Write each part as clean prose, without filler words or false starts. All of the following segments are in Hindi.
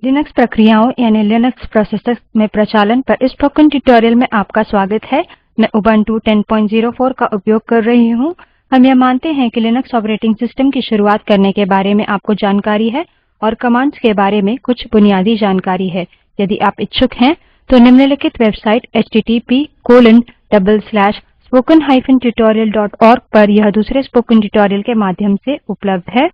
लिनक्स प्रक्रियाओं यानी लिनक्स प्रोसेसर्स में प्रचालन पर इस स्पोकन ट्यूटोरियल में आपका स्वागत है। मैं उबंटू 10.04 का उपयोग कर रही हूँ। हम यह मानते हैं कि लिनक्स ऑपरेटिंग सिस्टम की शुरुआत करने के बारे में आपको जानकारी है और कमांड्स के बारे में कुछ बुनियादी जानकारी है। यदि आप इच्छुक हैं तो निम्नलिखित वेबसाइट http://spoken-tutorial.org पर यह दूसरे स्पोकन ट्यूटोरियल के माध्यम से उपलब्ध है।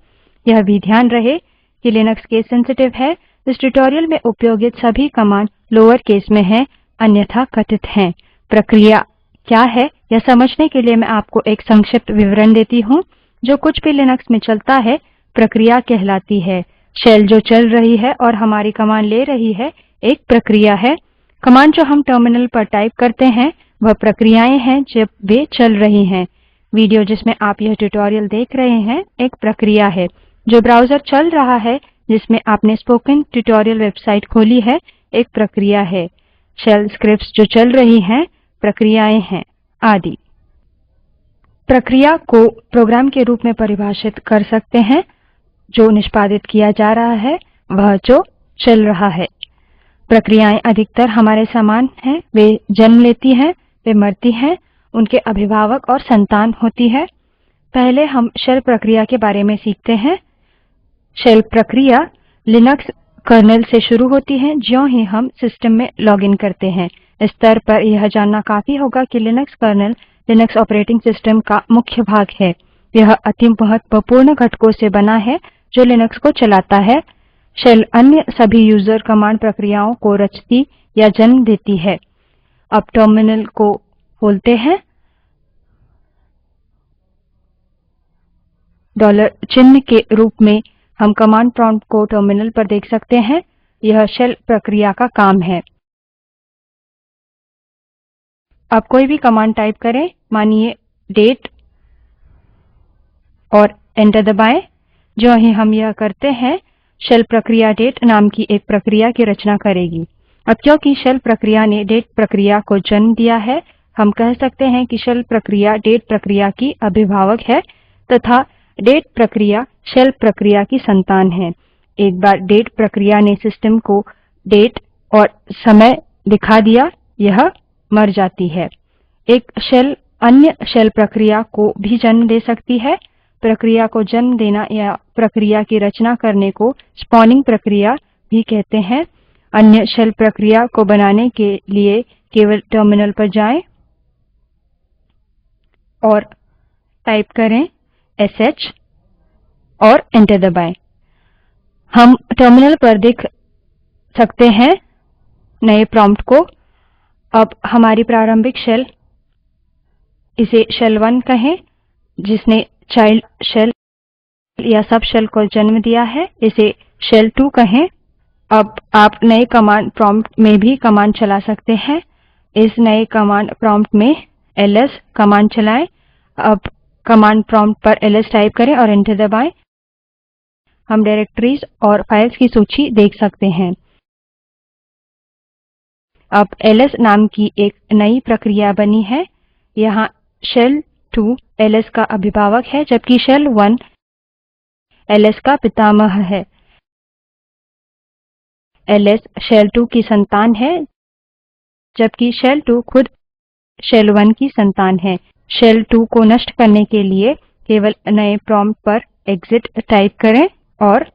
यह भी ध्यान रहे कि लिनक्स केस सेंसिटिव है। इस ट्यूटोरियल में उपयोगित सभी कमांड लोअर केस में हैं, अन्यथा कथित हैं। प्रक्रिया क्या है यह समझने के लिए मैं आपको एक संक्षिप्त विवरण देती हूँ। जो कुछ भी लिनक्स में चलता है प्रक्रिया कहलाती है। शेल जो चल रही है और हमारी कमांड ले रही है एक प्रक्रिया है। कमांड जो हम टर्मिनल पर टाइप करते हैं वह प्रक्रियाएं हैं जब वे चल रही हैं। वीडियो जिसमें आप यह ट्यूटोरियल देख रहे हैं एक प्रक्रिया है। जो ब्राउजर चल रहा है जिसमें आपने स्पोकन ट्यूटोरियल वेबसाइट खोली है एक प्रक्रिया है। शेल स्क्रिप्ट्स जो चल रही हैं प्रक्रियाएं हैं आदि। प्रक्रिया को प्रोग्राम के रूप में परिभाषित कर सकते हैं। जो निष्पादित किया जा रहा है वह जो चल रहा है। प्रक्रियाएं अधिकतर हमारे समान हैं। वे जन्म लेती हैं, वे मरती हैं, उनके अभिभावक और संतान होती है। पहले हम शेल प्रक्रिया के बारे में सीखते हैं। शेल प्रक्रिया लिनक्स कर्नेल से शुरू होती है ज्यों ही हम सिस्टम में लॉगिन करते हैं। इस स्तर पर यह जानना काफी होगा कि Linux kernel Linux operating system का मुख्य भाग है। यह अति महत्वपूर्ण घटकों से बना है जो लिनक्स को चलाता है। शेल अन्य सभी यूजर कमांड प्रक्रियाओं को रचती या जन्म देती है। अब टर्मिनल को खोलते हैं। डॉलर चिन्ह के रूप में हम कमांड प्रॉम्प्ट को टर्मिनल पर देख सकते हैं। यह शेल प्रक्रिया का काम है। अब कोई भी कमांड टाइप करें, मानिए डेट और एंटर दबाएं। जो ही हम यह करते हैं शेल प्रक्रिया डेट नाम की एक प्रक्रिया की रचना करेगी। अब क्योंकि शेल प्रक्रिया ने डेट प्रक्रिया को जन्म दिया है हम कह सकते हैं कि शेल प्रक्रिया डेट प्रक्रिया की अभिभावक है तथा डेट प्रक्रिया शेल प्रक्रिया की संतान है। एक बार डेट प्रक्रिया ने सिस्टम को डेट और समय दिखा दिया यह मर जाती है। एक शेल अन्य शेल प्रक्रिया को भी जन्म दे सकती है। प्रक्रिया को जन्म देना या प्रक्रिया की रचना करने को स्पॉनिंग प्रक्रिया भी कहते हैं। अन्य शेल प्रक्रिया को बनाने के लिए केवल टर्मिनल पर जाएं और टाइप करें sh और एंटर दबाएं। हम टर्मिनल पर देख सकते हैं नए प्रॉम्प्ट को। अब हमारी प्रारंभिक शेल, इसे शेल 1 कहें जिसने चाइल्ड शेल या सब शेल को जन्म दिया है। इसे शेल 2 कहें। अब आप नए कमांड प्रॉम्प्ट में भी कमांड चला सकते हैं। इस नए कमांड प्रॉम्प्ट में ls कमांड चलाएं। अब कमांड प्रॉम्प्ट पर ls टाइप करें और एंटर दबाएं। हम डायरेक्टरीज और फाइल्स की सूची देख सकते हैं। अब ls नाम की एक नई प्रक्रिया बनी है। यहाँ शेल 2 ls का अभिभावक है जबकि शेल 1 ls का पितामह है। ls शेल 2 की संतान है जबकि शेल 2 खुद शेल 1 की संतान है। शेल 2 को नष्ट करने के लिए केवल नए प्रॉम्प्ट पर exit टाइप करें और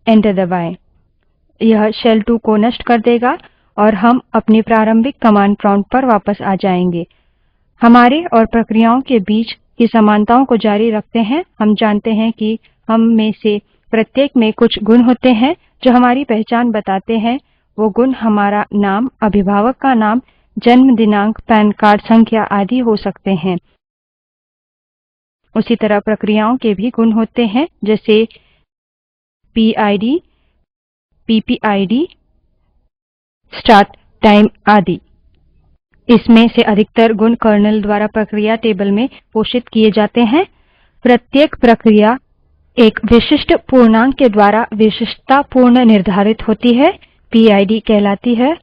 एंटर दबाएं। यह शेल 2 को नष्ट कर देगा और हम अपनी प्रारंभिक कमांड प्रॉम्प्ट पर वापस आ जाएंगे। हमारे और प्रक्रियाओं के बीच की समानताओं को जारी रखते हैं। हम जानते हैं कि हम में से प्रत्येक में कुछ गुण होते हैं जो हमारी पहचान बताते हैं। वो गुण हमारा नाम, अभिभावक का नाम, जन्म दिनांक, पैन कार्ड संख्या आदि हो सकते हैं। उसी तरह प्रक्रियाओं के भी गुण होते हैं जैसे PID, PPID, स्टार्ट टाइम आदि। इसमें से अधिकतर गुण कर्नेल द्वारा प्रक्रिया टेबल में पोषित किए जाते हैं। प्रत्येक प्रक्रिया एक विशिष्ट पूर्णांक के द्वारा विशिष्टतापूर्ण निर्धारित होती है, PID कहलाती है।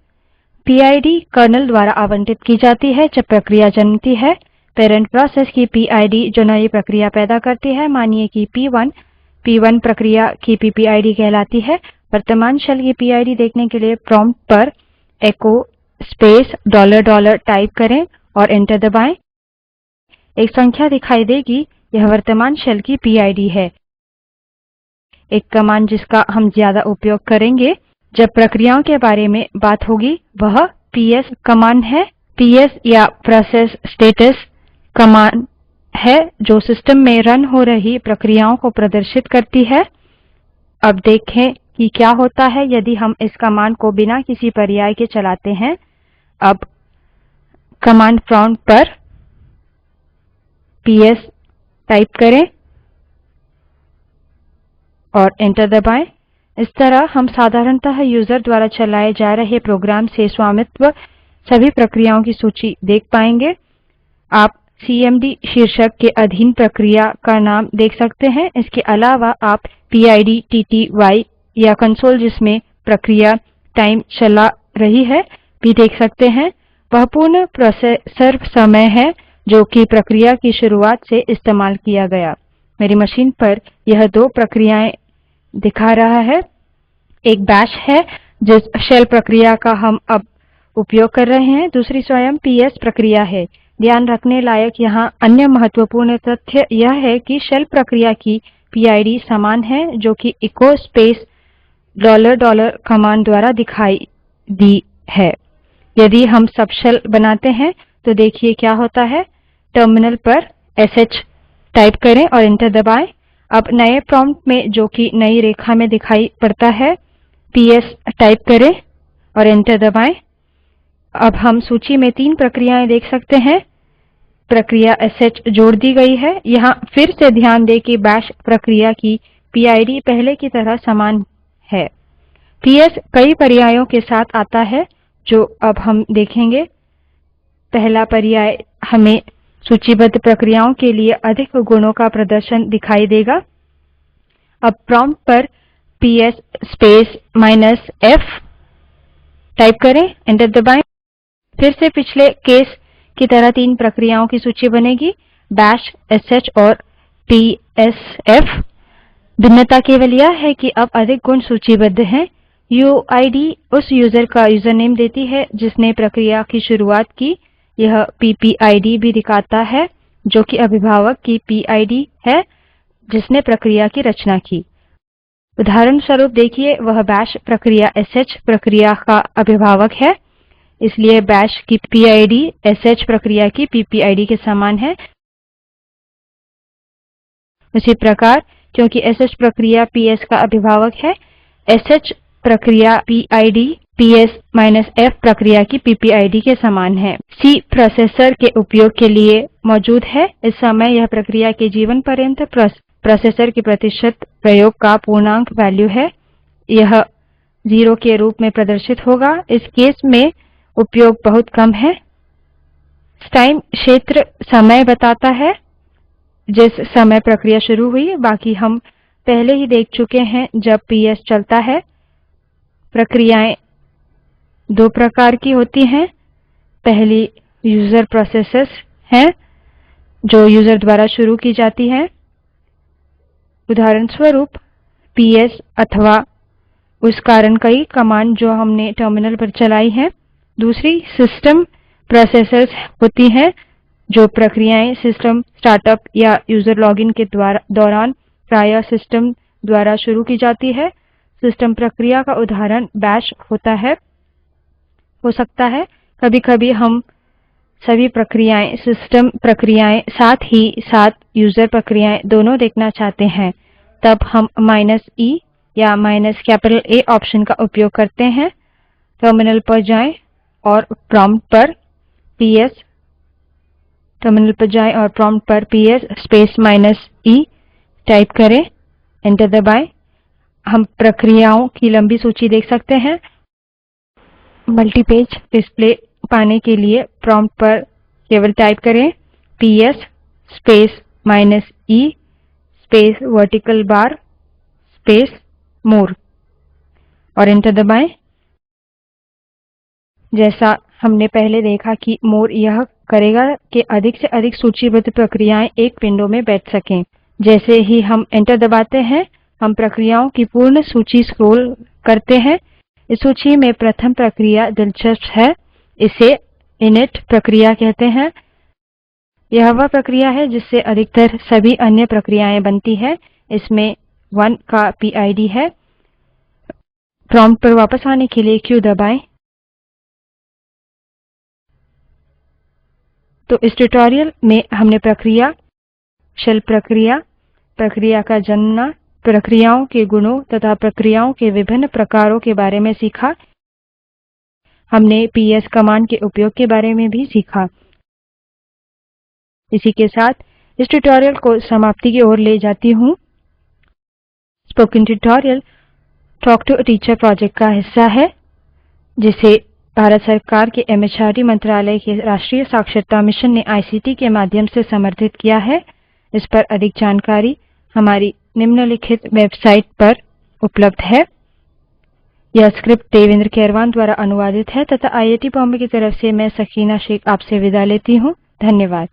PID कर्नेल द्वारा आवंटित की जाती है जब प्रक्रिया जन्मती है। पेरेंट प्रोसेस की PID जो नई प्रक्रिया पैदा करती है, मानिए कि P1 P1 प्रक्रिया की PPID कहलाती है। वर्तमान शेल की PID देखने के लिए prompt पर echo space $$ टाइप करें और एंटर दबायें। एक संख्या दिखाई देगी, यह वर्तमान शेल की PID है। एक कमांड जिसका हम ज्यादा उपयोग करेंगे जब प्रक्रियाओं के बारे में बात होगी वह PS कमांड है। PS या प्रोसेस स्टेटस कमांड है जो सिस्टम में रन हो रही प्रक्रियाओं को प्रदर्शित करती है। अब देखें कि क्या होता है यदि हम इस कमांड को बिना किसी पर्याय के चलाते हैं। अब कमांड प्रॉम्प्ट पर PS टाइप करें और एंटर दबायें। इस तरह हम साधारणतः यूजर द्वारा चलाए जा रहे प्रोग्राम से स्वामित्व सभी प्रक्रियाओं की सूची देख पाएंगे। आप CMD शीर्षक के अधीन प्रक्रिया का नाम देख सकते हैं। इसके अलावा आप PID TTY या कंसोल जिसमें प्रक्रिया टाइम चला रही है भी देख सकते हैं। वह पूर्ण प्रोसेसर समय है जो कि प्रक्रिया की शुरुआत से इस्तेमाल किया गया। मेरी मशीन पर यह दो प्रक्रियाएं दिखा रहा है। एक बैश है जिस शेल प्रक्रिया का हम अब उपयोग कर रहे हैं। दूसरी स्वयं PS प्रक्रिया है। ध्यान रखने लायक यहाँ अन्य महत्वपूर्ण तथ्य यह है कि शेल प्रक्रिया की PID समान है जो कि echo space $$ कमांड द्वारा दिखाई दी है। यदि हम सब शेल बनाते हैं तो देखिए क्या होता है। टर्मिनल पर sh टाइप करें और एंटर दबायें। अब नए प्रॉम्प्ट में जो कि नई रेखा में दिखाई पड़ता है PS टाइप करें और एंटर दबायें। अब हम सूची में 3 प्रक्रियाएं देख सकते हैं। प्रक्रिया sh जोड़ दी गई है। यहाँ फिर से ध्यान दें कि बैश प्रक्रिया की PID पहले की तरह समान है। PS कई पर्यायों के साथ आता है जो अब हम देखेंगे। पहला पर्याय हमें सूचीबद्ध प्रक्रियाओं के लिए अधिक गुणों का प्रदर्शन दिखाई देगा। अब प्रॉम्प्ट पर PS स्पेस -F टाइप करें, एंटर दबायें। फिर से पिछले केस की तरह 3 प्रक्रियाओं की सूची बनेगी, बैश sh और PSF। भिन्नता केवल यह है कि अब अधिक गुण सूचीबद्ध हैं। UID उस यूजर का यूजरनेम देती है जिसने प्रक्रिया की शुरुआत की। यह PPID भी दिखाता है जो कि अभिभावक की PID है जिसने प्रक्रिया की रचना की। उदाहरण स्वरूप देखिए वह बैश प्रक्रिया sh प्रक्रिया का अभिभावक है, इसलिए बैश की PID sh प्रक्रिया की PPID के समान है। उसी प्रकार क्योंकि sh प्रक्रिया PS का अभिभावक है, sh प्रक्रिया PID PS-F प्रक्रिया की PPID के समान है। C प्रोसेसर के उपयोग के लिए मौजूद है। इस समय यह प्रक्रिया के जीवन पर्यंत प्रोसेसर के प्रतिशत प्रयोग का पूर्णांक वैल्यू है। यह 0 के रूप में प्रदर्शित होगा। इस केस में उपयोग बहुत कम है। टाइम क्षेत्र समय बताता है जिस समय प्रक्रिया शुरू हुई। बाकी हम पहले ही देख चुके हैं। जब PS चलता है प्रक्रियाएं 2 प्रकार की होती हैं। पहली यूजर प्रोसेसेस हैं जो यूजर द्वारा शुरू की जाती हैं। उदाहरण स्वरूप PS अथवा उस कारण कई कमांड जो हमने टर्मिनल पर चलाई हैं। दूसरी सिस्टम प्रोसेसेस होती हैं जो प्रक्रियाएं सिस्टम स्टार्टअप या यूजर लॉगिन के दौरान प्रायः सिस्टम द्वारा शुरू की जाती है। सिस्टम प्रक्रिया का उदाहरण बैश हो सकता है। कभी कभी हम सभी प्रक्रियाएं सिस्टम प्रक्रियाएं साथ ही साथ यूजर प्रक्रियाएं दोनों देखना चाहते हैं, तब हम -E या -A ऑप्शन का उपयोग करते हैं। टर्मिनल पर जाएं और प्रॉम्प्ट पर PS स्पेस -E टाइप करें, एंटर दबायें। हम प्रक्रियाओं की लंबी सूची देख सकते हैं। मल्टीपेज डिस्प्ले पाने के लिए प्रॉम्प्ट पर केवल टाइप करें PS space -E space vertical bar space मोर और एंटर दबायें। जैसा हमने पहले देखा कि मोर यह करेगा कि अधिक से अधिक सूचीबद्ध प्रक्रियाएं एक विंडो में बैठ सकें। जैसे ही हम एंटर दबाते हैं हम प्रक्रियाओं की पूर्ण सूची स्क्रोल करते हैं। इस सूची में प्रथम प्रक्रिया दिलचस्प है, इसे इनिट प्रक्रिया कहते हैं। यह वह प्रक्रिया है जिससे अधिकतर सभी अन्य प्रक्रियाएं बनती है। इसमें 1 का PID है। प्रॉम्प्ट पर वापस आने के लिए q दबाएं। तो इस ट्यूटोरियल में हमने प्रक्रिया, शेल प्रक्रिया, प्रक्रिया का जन्मना, प्रक्रियाओं के गुणों तथा प्रक्रियाओं के विभिन्न प्रकारों के बारे में सीखा। हमने PS कमांड के उपयोग के बारे में भी सीखा। इसी के साथ इस ट्यूटोरियल को समाप्ति की ओर ले जाती हूँ। Spoken tutorial talk to a teacher project का हिस्सा है, जिसे भारत सरकार के MHRD मंत्रालय के राष्ट्रीय साक्षरता मिशन ने ICT के माध्यम से समर्थित किया है। इस पर अधिक जानकारी हमारी निम्नलिखित वेबसाइट पर उपलब्ध है। यह स्क्रिप्ट देवेन्द्र कैरवान द्वारा अनुवादित है तथा IIT बॉम्बे की तरफ से मैं सकीना शेख आपसे विदा लेती हूँ। धन्यवाद।